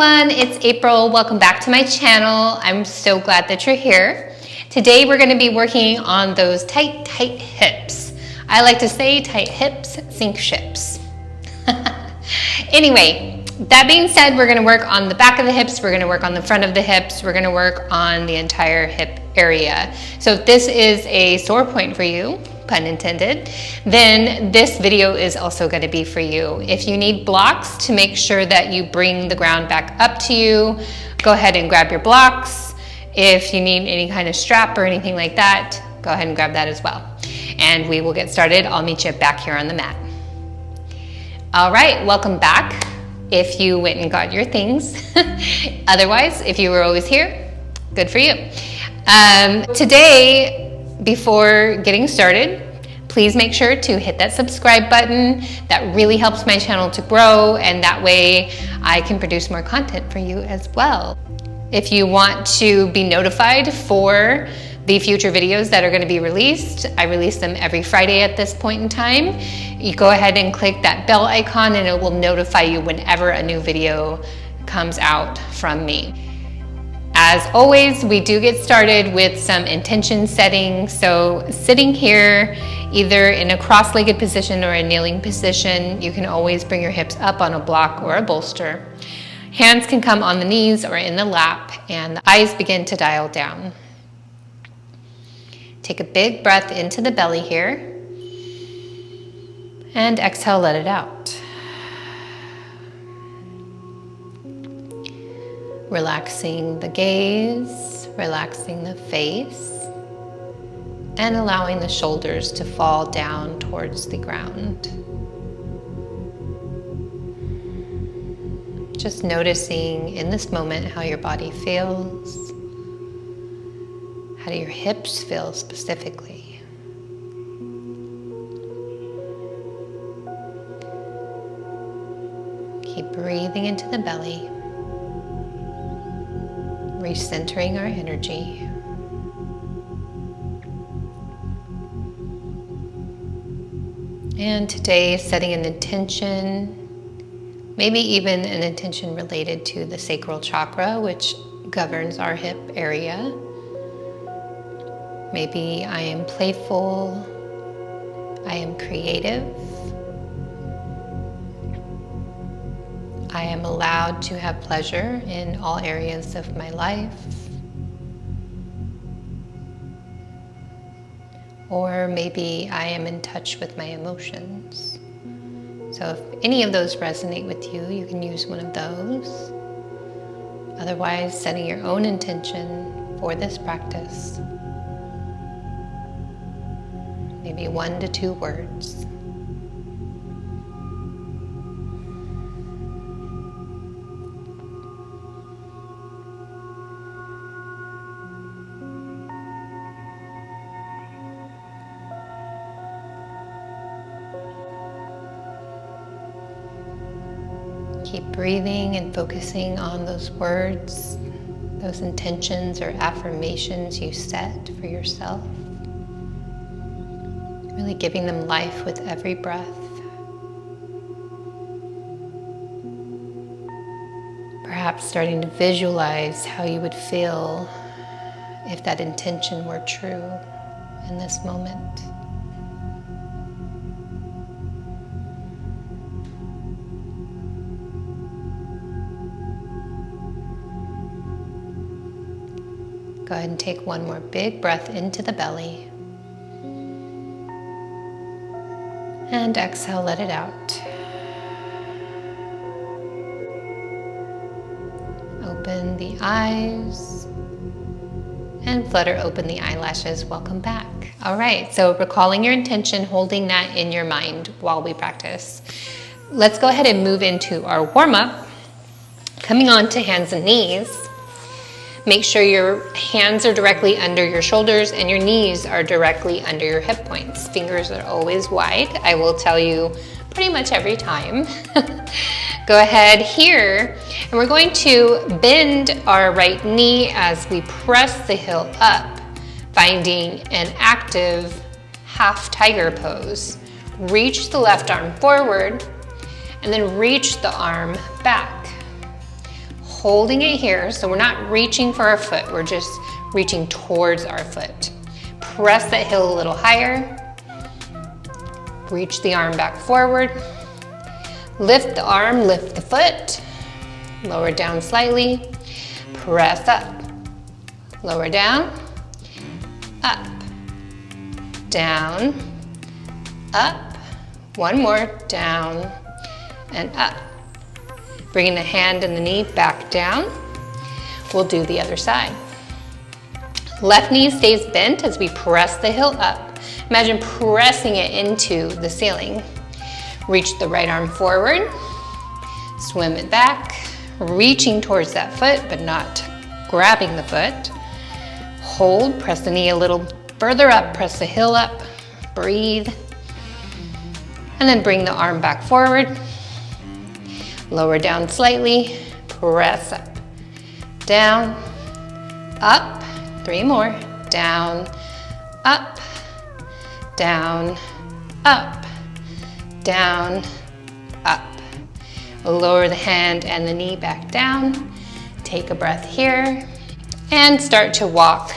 everyone, it's April. Welcome back to my channel. I'm so glad that you're here. Today we're going to be working on those tight hips. I like to say tight hips sink ships. Anyway, that being said, we're going to work on the back of the hips, we're going to work on the front of the hips, we're going to work on the entire hip area. So if this is a sore point for you, pun intended, then this video is also going to be for you. If you need blocks to make sure that you bring the ground back up to you, go ahead and grab your blocks. If you need any kind of strap or anything like that, go ahead and grab that as well. And we will get started. I'll meet you back here on the mat. All right, welcome back. If you went and got your things. Otherwise, if you were always here, good for you. Today, before getting started, please make sure to hit that subscribe button. That really helps my channel to grow, and that way I can produce more content for you as well. If you want to be notified for the future videos that are going to be released, I release them every Friday at this point in time. You go ahead and click that bell icon and it will notify you whenever a new video comes out from me. As always, we do get started with some intention setting. So sitting here, either in a cross-legged position or a kneeling position, you can always bring your hips up on a block or a bolster. Hands can come on the knees or in the lap, and the eyes begin to dial down. Take a big breath into the belly here, and exhale, let it out. Relaxing the gaze, relaxing the face, and allowing the shoulders to fall down towards the ground. Just noticing in this moment how your body feels. How do your hips feel specifically? Keep breathing into the belly. Recentering our energy. And today, setting an intention, maybe even an intention related to the sacral chakra, which governs our hip area. Maybe I am playful, I am creative, I am allowed to have pleasure in all areas of my life. Or maybe I am in touch with my emotions. So if any of those resonate with you, you can use one of those. Otherwise, setting your own intention for this practice. Maybe 1 to 2 words. Keep breathing and focusing on those words, those intentions or affirmations you set for yourself. Really giving them life with every breath. Perhaps starting to visualize how you would feel if that intention were true in this moment. Go ahead and take one more big breath into the belly. And exhale, let it out. Open the eyes and flutter open the eyelashes. Welcome back. All right, so recalling your intention, holding that in your mind while we practice. Let's go ahead and move into our warm-up. Coming on to hands and knees. Make sure your hands are directly under your shoulders and your knees are directly under your hip points. Fingers are always wide. I will tell you pretty much every time. Go ahead here, and we're going to bend our right knee as we press the heel up, finding an active half tiger pose. Reach the left arm forward and then reach the arm back. holding it here, so we're not reaching for our foot, we're just reaching towards our foot. Press that heel a little higher. Reach the arm back forward. Lift the arm, lift the foot. Lower down slightly. Press up. Lower down. Up. Down. Up. One more. Down and up. Bringing the hand and the knee back down. We'll do the other side. Left knee stays bent as we press the heel up. Imagine pressing it into the ceiling. Reach the right arm forward. Swim it back. Reaching towards that foot, but not grabbing the foot. Hold, press the knee a little further up, press the heel up, breathe. And then bring the arm back forward. Lower down slightly, press up. Down, up, 3 more. Down, up, down, up, down, up. Lower the hand and the knee back down. Take a breath here and start to walk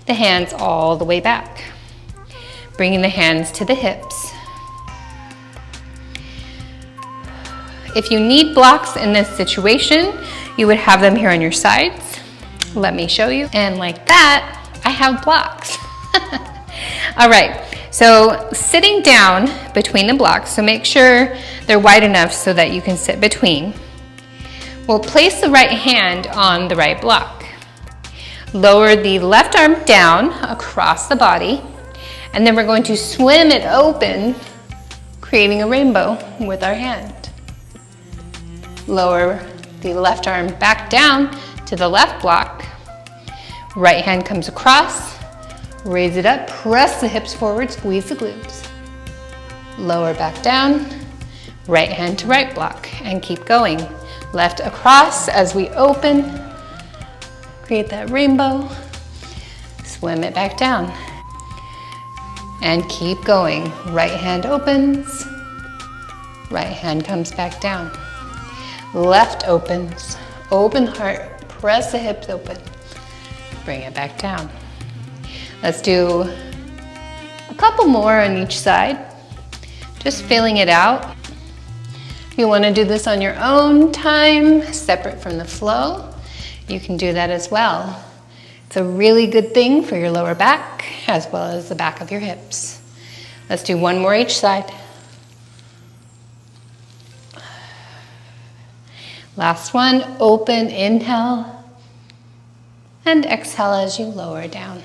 the hands all the way back. Bringing the hands to the hips. If you need blocks in this situation, you would have them here on your sides. Let me show you. And like that, I have blocks. All right, so sitting down between the blocks, so make sure they're wide enough so that you can sit between. We'll place the right hand on the right block. Lower the left arm down across the body, and then we're going to swim it open, creating a rainbow with our hand. Lower the left arm back down to the left block. Right hand comes across, raise it up, press the hips forward, squeeze the glutes. Lower back down, right hand to right block, and keep going. Left across as we open, create that rainbow, swim it back down. And keep going. Right hand opens, right hand comes back down. Left opens, open heart, press the hips open, bring it back down. Let's do a couple more on each side, just filling it out. If you want to do this on your own time, separate from the flow, you can do that as well. It's a really good thing for your lower back as well as the back of your hips. Let's do one more each side. Last one, open, inhale, and exhale as you lower down.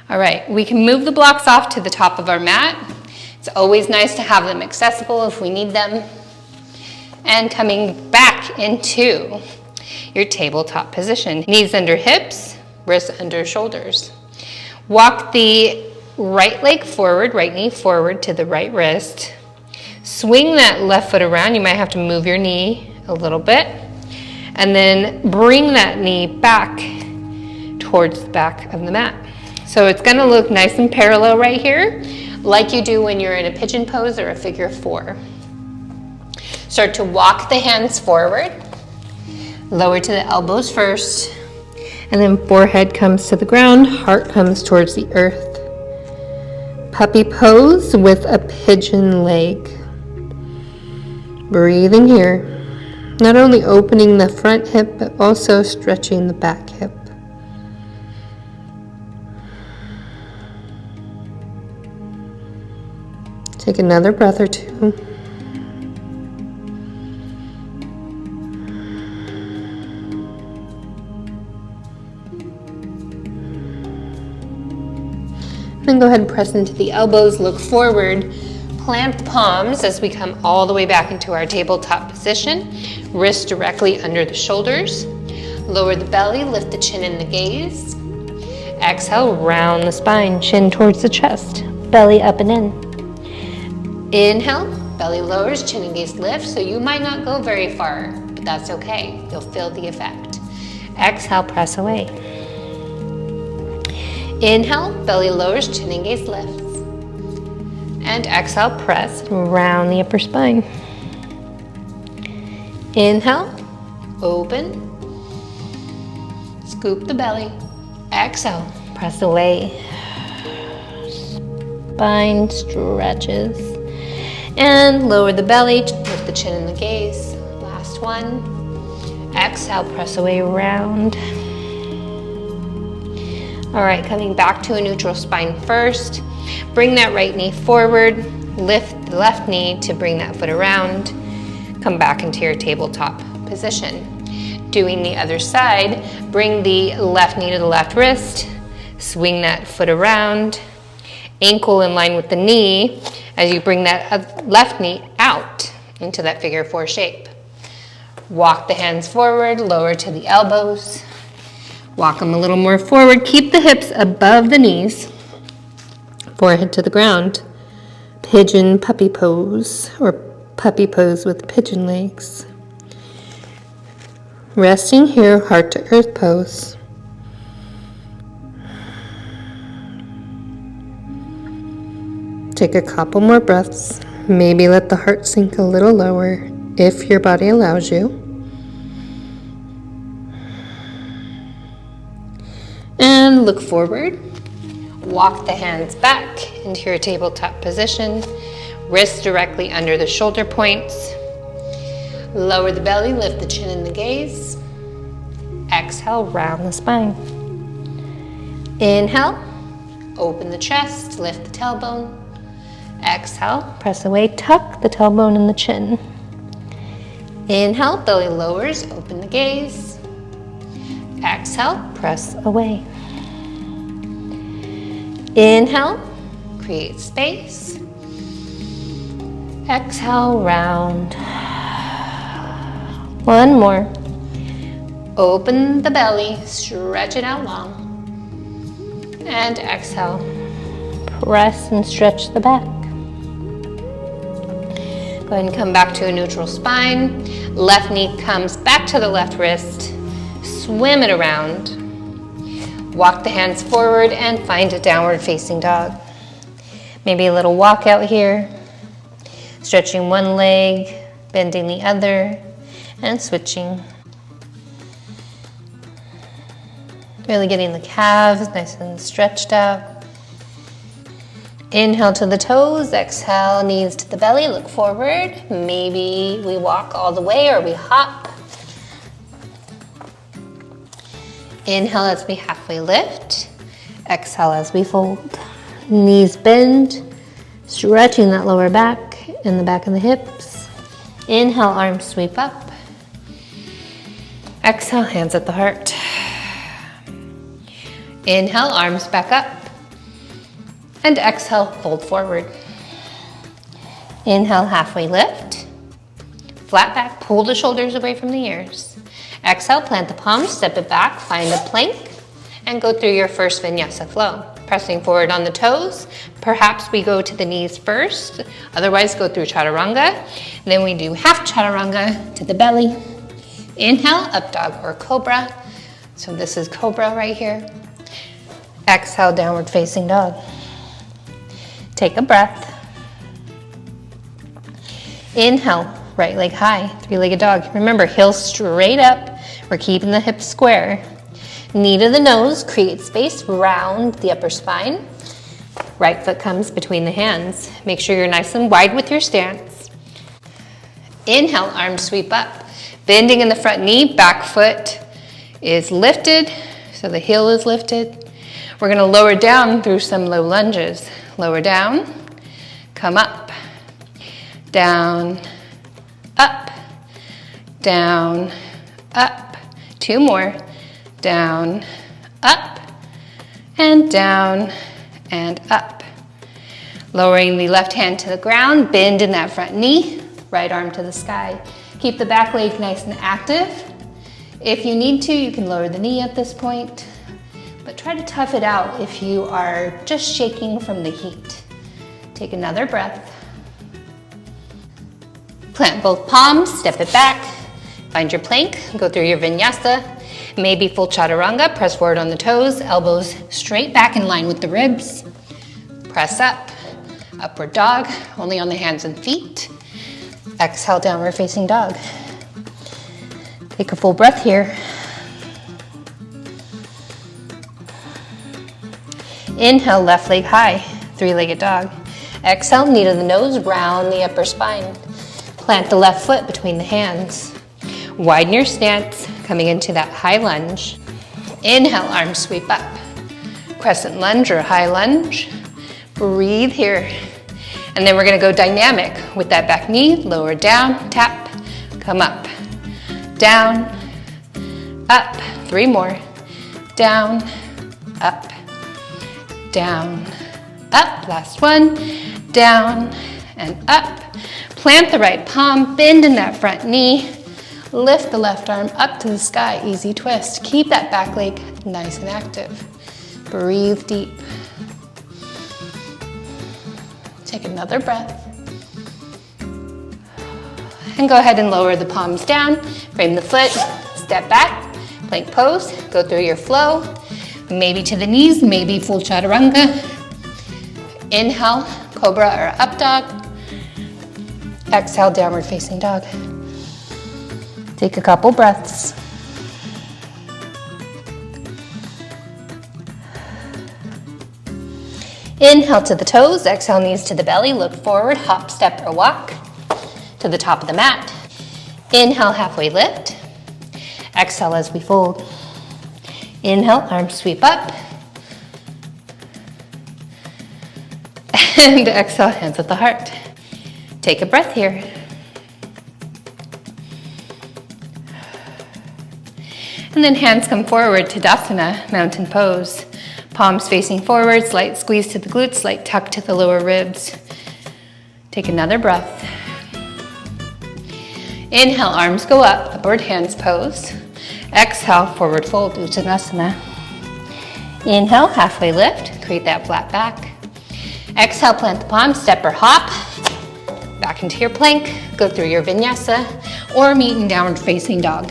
All right, we can move the blocks off to the top of our mat. It's always nice to have them accessible if we need them. And coming back into your tabletop position. Knees under hips, wrists under shoulders. Walk the right leg forward, right knee forward to the right wrist. Swing that left foot around. You might have to move your knee a little bit. And then bring that knee back towards the back of the mat. So it's gonna look nice and parallel right here, like you do when you're in a pigeon pose or a figure 4. Start to walk the hands forward. Lower to the elbows first. And then forehead comes to the ground, heart comes towards the earth. Puppy pose with a pigeon leg. Breathing here. Not only opening the front hip, but also stretching the back hip. Take another breath or two. Then go ahead and press into the elbows, look forward. Plant the palms as we come all the way back into our tabletop position. Wrists directly under the shoulders. Lower the belly, lift the chin and the gaze. Exhale, round the spine, chin towards the chest, belly up and in. Inhale, belly lowers, chin and gaze lift, so you might not go very far, but that's okay. You'll feel the effect. Exhale, press away. Inhale, belly lowers, chin and gaze lifts. And exhale, press round the upper spine. Inhale, open. Scoop the belly. Exhale, press away. Spine stretches. And lower the belly, lift the chin and the gaze. Last one. Exhale, press away, round. All right, coming back to a neutral spine first. Bring that right knee forward. Lift the left knee to bring that foot around. Come back into your tabletop position. Doing the other side, bring the left knee to the left wrist. Swing that foot around. Ankle in line with the knee as you bring that left knee out into that figure 4 shape. Walk the hands forward, lower to the elbows. Walk them a little more forward. Keep the hips above the knees. Forehead to the ground. Pigeon puppy pose, or puppy pose with pigeon legs. Resting here, heart to earth pose. Take a couple more breaths. Maybe let the heart sink a little lower if your body allows you. And look forward. Walk the hands back into your tabletop position. Wrists directly under the shoulder points. Lower the belly, lift the chin and the gaze. Exhale, round the spine. Inhale, open the chest, lift the tailbone. Exhale, press away, tuck the tailbone and the chin. Inhale, belly lowers, open the gaze. Exhale, press away. Inhale, create space. Exhale, round. One more. Open the belly, stretch it out long. And exhale, press and stretch the back. Go ahead and come back to a neutral spine. Left knee comes back to the left wrist. Swim it around. Walk the hands forward and find a downward facing dog. Maybe a little walk out here. Stretching one leg, bending the other, and switching. Really getting the calves nice and stretched out. Inhale to the toes, exhale, knees to the belly, look forward. Maybe we walk all the way or we hop. Inhale as we halfway lift. Exhale as we fold. Knees bend, stretching that lower back and the back of the hips. Inhale, arms sweep up. Exhale, hands at the heart. Inhale, arms back up. And exhale, fold forward. Inhale, halfway lift. Flat back, pull the shoulders away from the ears. Exhale, plant the palms, step it back, find a plank, and go through your first vinyasa flow. Pressing forward on the toes. Perhaps we go to the knees first. Otherwise, go through chaturanga. Then we do half chaturanga to the belly. Inhale, up dog or cobra. So this is cobra right here. Exhale, downward facing dog. Take a breath. Inhale, right leg high, three-legged dog. Remember, heels straight up. We're keeping the hips square. Knee to the nose, create space, round the upper spine. Right foot comes between the hands. Make sure you're nice and wide with your stance. Inhale, arms sweep up. Bending in the front knee, back foot is lifted, so the heel is lifted. We're gonna lower down through some low lunges. Lower down, come up, down, up, down, up. Two more, down, up, and down, and up. Lowering the left hand to the ground, bend in that front knee, right arm to the sky. Keep the back leg nice and active. If you need to, you can lower the knee at this point, but try to tough it out if you are just shaking from the heat. Take another breath. Plant both palms, step it back, find your plank, go through your vinyasa, maybe full chaturanga, press forward on the toes, elbows straight back in line with the ribs. Press up, upward dog, only on the hands and feet. Exhale, downward facing dog. Take a full breath here. Inhale, left leg high, three-legged dog. Exhale, knee to the nose, round the upper spine. Plant the left foot between the hands. Widen your stance, coming into that high lunge. Inhale, arms sweep up. Crescent lunge or high lunge. Breathe here. And then we're gonna go dynamic with that back knee, lower down, tap, come up. Down, up, 3 more. Down, up, down, up. Last one, down and up. Plant the right palm, bend in that front knee. Lift the left arm up to the sky, easy twist. Keep that back leg nice and active. Breathe deep. Take another breath. And go ahead and lower the palms down, frame the foot, step back, plank pose, go through your flow, maybe to the knees, maybe full chaturanga. Inhale, cobra or up dog. Exhale, downward facing dog. Take a couple breaths. Inhale to the toes, exhale knees to the belly, look forward, hop, step, or walk to the top of the mat. Inhale, halfway lift. Exhale as we fold. Inhale, arms sweep up. And exhale, hands at the heart. Take a breath here. And then hands come forward, Tadasana, mountain pose. Palms facing forward, slight squeeze to the glutes, slight tuck to the lower ribs. Take another breath. Inhale, arms go up, upward hands pose. Exhale, forward fold, Uttanasana. Inhale, halfway lift, create that flat back. Exhale, plant the palms, step or hop. Back into your plank, go through your vinyasa, or meet in downward facing dog.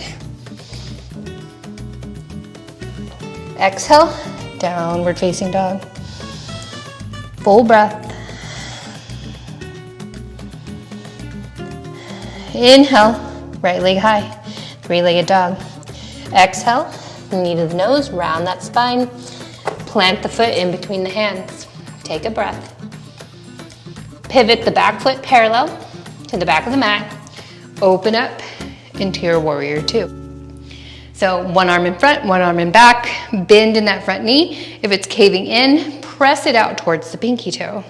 Exhale, downward facing dog. Full breath. Inhale, right leg high, three-legged dog. Exhale, knee to the nose, round that spine. Plant the foot in between the hands. Take a breath. Pivot the back foot parallel to the back of the mat. Open up into your warrior two. So one arm in front, one arm in back, bend in that front knee. If it's caving in, press it out towards the pinky toe.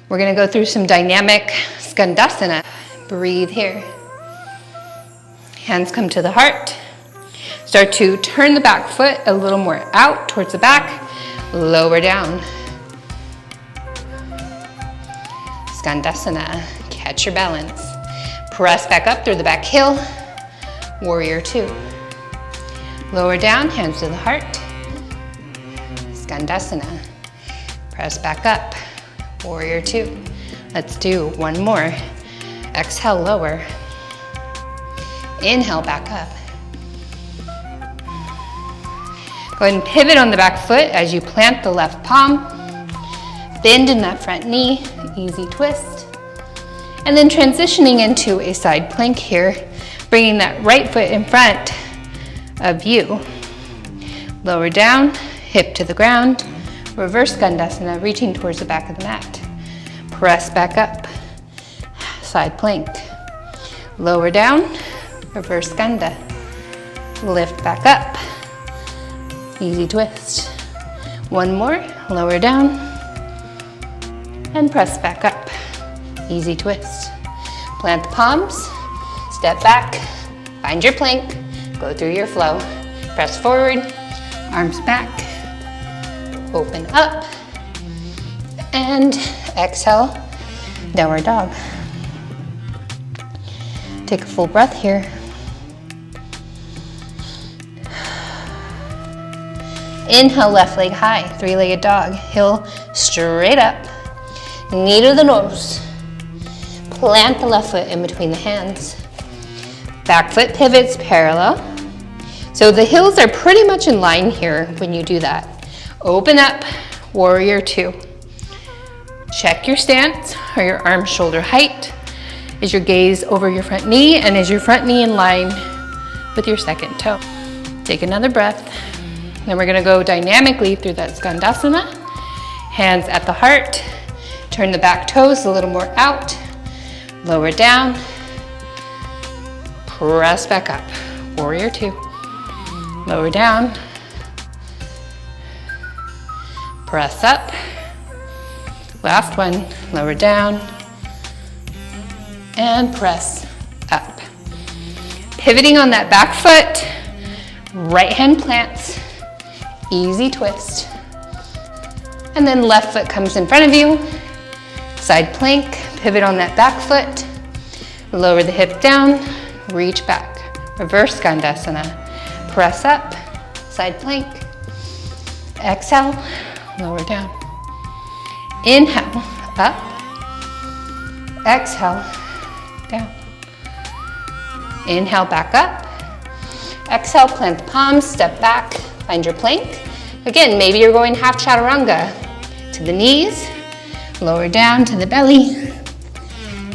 We're gonna go through some dynamic skandasana. Breathe here. Hands come to the heart. Start to turn the back foot a little more out towards the back. Lower down. Skandasana. Catch your balance. Press back up through the back heel. Warrior two. Lower down, hands to the heart. Skandasana. Press back up. Warrior two. Let's do one more. Exhale, lower. Inhale, back up. Go ahead and pivot on the back foot as you plant the left palm. Bend in that front knee, easy twist. And then transitioning into a side plank here, bringing that right foot in front of you. Lower down, hip to the ground. Reverse Skandasana, reaching towards the back of the mat. Press back up. Side plank. Lower down, reverse skanda. Lift back up. Easy twist. One more, lower down. And press back up. Easy twist. Plant the palms, step back, find your plank, go through your flow. Press forward, arms back, open up, and exhale, downward dog. Take a full breath here. Inhale, left leg high, three-legged dog. Heel straight up, knee to the nose. Plant the left foot in between the hands. Back foot pivots parallel. So the heels are pretty much in line here when you do that. Open up, warrior two. Check your stance. Are your arms shoulder height? Is your gaze over your front knee, and is your front knee in line with your second toe? Take another breath. Then we're gonna go dynamically through that Skandasana. Hands at the heart. Turn the back toes a little more out. Lower down. Press back up. Warrior two. Lower down. Press up. Last one. Lower down. And press up. Pivoting on that back foot. Right hand plants. Easy twist. And then left foot comes in front of you. Side plank. Pivot on that back foot. Lower the hip down. Reach back. Reverse Skandasana. Press up. Side plank. Exhale. Lower down. Inhale. Up. Exhale. Down. Inhale, back up. Exhale, plant the palms, step back, find your plank. Again, maybe you're going half chaturanga. To the knees, lower down to the belly.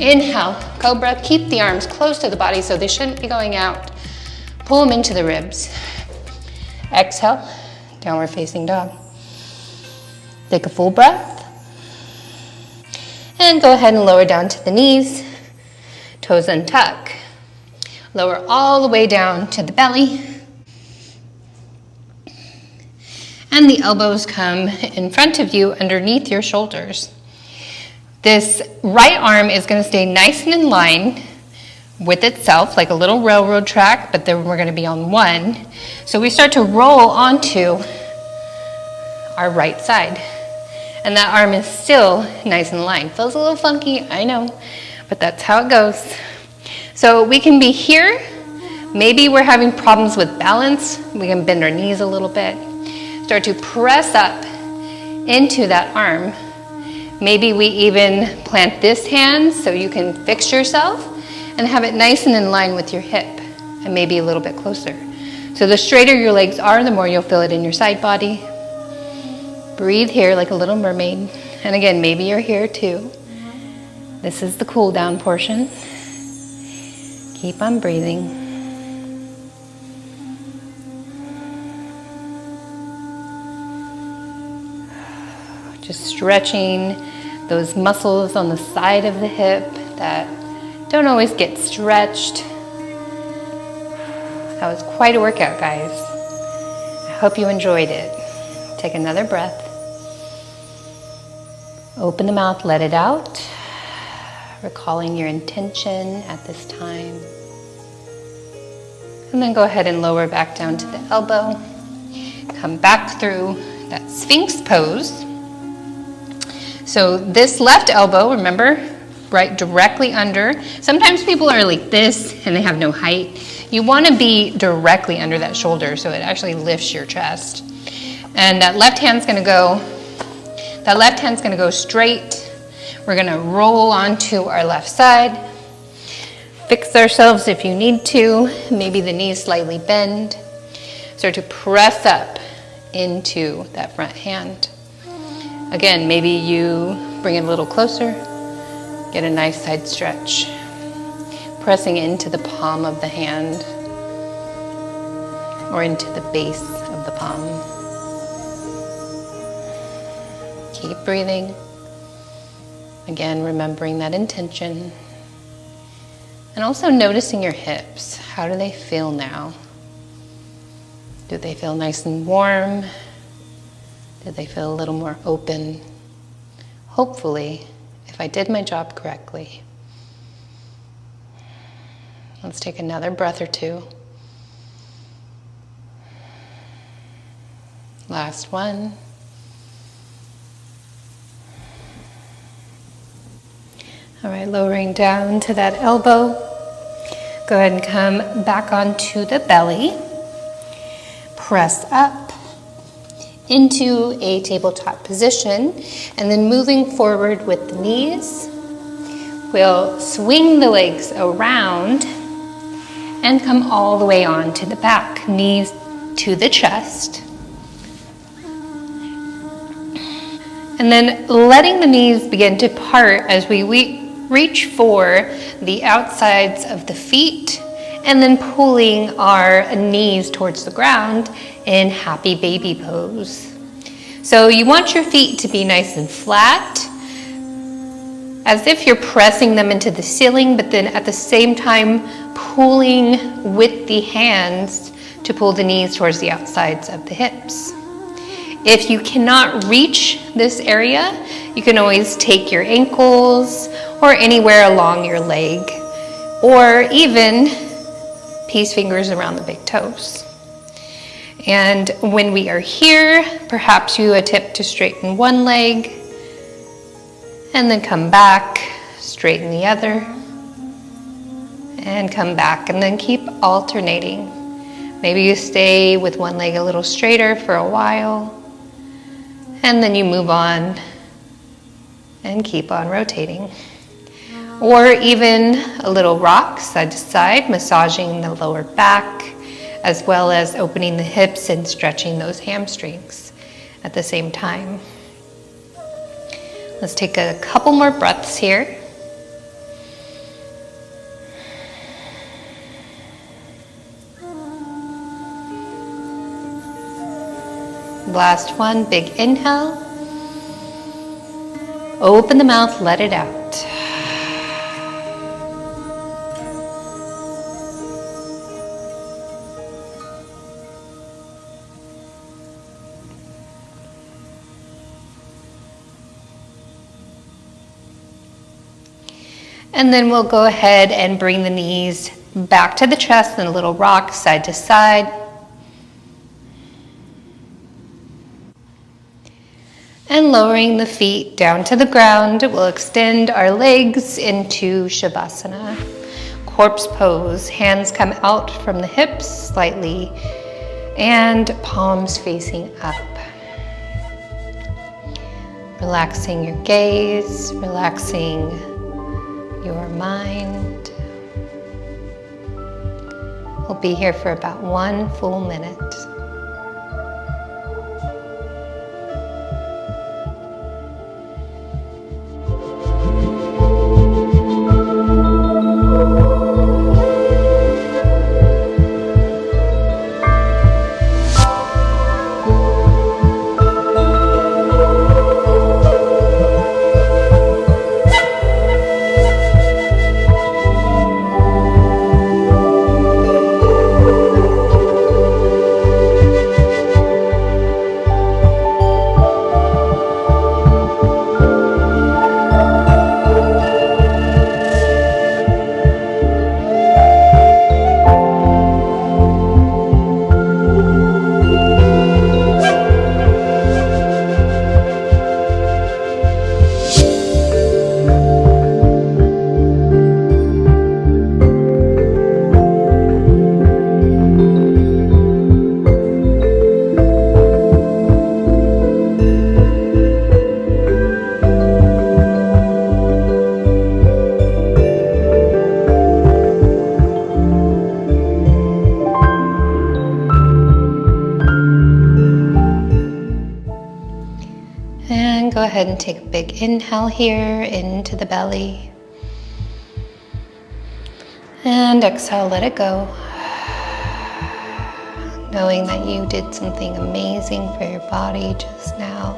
Inhale, cobra. Keep the arms close to the body so they shouldn't be going out. Pull them into the ribs. Exhale, downward facing dog. Take a full breath. And go ahead and lower down to the knees. Toes untuck. Lower all the way down to the belly. And the elbows come in front of you underneath your shoulders. This right arm is going to stay nice and in line with itself, like a little railroad track, but then we're going to be on one. So we start to roll onto our right side. And that arm is still nice and in line. Feels a little funky, I know, but that's how it goes. So we can be here. Maybe we're having problems with balance. We can bend our knees a little bit. Start to press up into that arm. Maybe we even plant this hand so you can fix yourself and have it nice and in line with your hip and maybe a little bit closer. So the straighter your legs are, the more you'll feel it in your side body. Breathe here like a little mermaid. And again, maybe you're here too. This is the cool down portion. Keep on breathing. Just stretching those muscles on the side of the hip that don't always get stretched. That was quite a workout, guys. I hope you enjoyed it. Take another breath. Open the mouth, let it out. Recalling your intention at this time. And then go ahead and lower back down to the elbow. Come back through that Sphinx pose. So this left elbow, remember, right directly under. Sometimes people are like this and they have no height. You want to be directly under that shoulder so it actually lifts your chest. And that left hand's going to go straight. We're going to roll onto our left side. Fix ourselves if you need to. Maybe the knees slightly bend. Start to press up into that front hand. Again, maybe you bring it a little closer. Get a nice side stretch. Pressing into the palm of the hand or into the base of the palm. Keep breathing. Again, remembering that intention. And also noticing your hips. How do they feel now? Do they feel nice and warm? Do they feel a little more open? Hopefully, if I did my job correctly. Let's take another breath or two. Last one. All right, lowering down to that elbow. Go ahead and come back onto the belly. Press up into a tabletop position, and then moving forward with the knees. We'll swing the legs around and come all the way on to the back, knees to the chest. And then letting the knees begin to part as we reach for the outsides of the feet, and then pulling our knees towards the ground in happy baby pose. So you want your feet to be nice and flat, as if you're pressing them into the ceiling, but then at the same time pulling with the hands to pull the knees towards the outsides of the hips. If you cannot reach this area, you can always take your ankles or anywhere along your leg, or even peace fingers around the big toes. And when we are here, perhaps you attempt to straighten one leg and then come back, straighten the other, and come back, and then keep alternating. Maybe you stay with one leg a little straighter for a while, and then you move on and keep on rotating. Or even a little rock side to side, massaging the lower back, as well as opening the hips and stretching those hamstrings at the same time. Let's take a couple more breaths here. Last one, big inhale. Open the mouth, let it out. And then we'll go ahead and bring the knees back to the chest and a little rock side to side. And lowering the feet down to the ground, we'll extend our legs into Savasana. Corpse pose, hands come out from the hips slightly and palms facing up. Relaxing your gaze, relaxing your mind. We'll be here for about 1 full minute. Go ahead and take a big inhale here into the belly. And exhale, let it go. Knowing that you did something amazing for your body just now.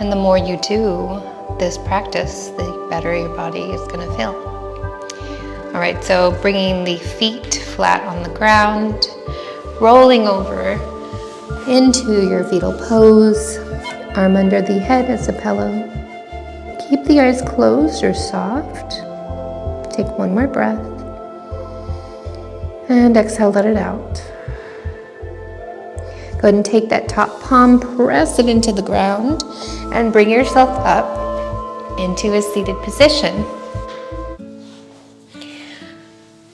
And the more you do this practice, the better your body is going to feel. All right, so bringing the feet flat on the ground, rolling over into your fetal pose. Arm under the head as a pillow. Keep the eyes closed or soft. Take one more breath. And exhale, let it out. Go ahead and take that top palm, press it into the ground, and bring yourself up into a seated position.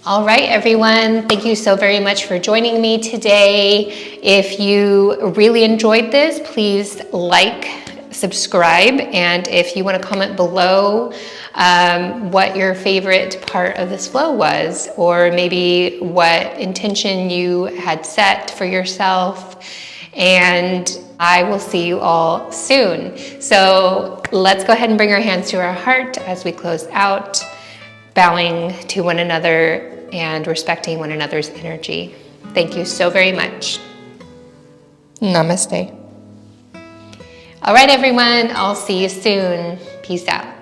All right, everyone, thank you so very much for joining me today. If you really enjoyed this, please like, subscribe, and if you want to comment below what your favorite part of this flow was, or maybe what intention you had set for yourself, and I will see you all soon. So let's go ahead and bring our hands to our heart as we close out, bowing to one another and respecting one another's energy. Thank you so very much. Namaste. All right, everyone. I'll see you soon. Peace out.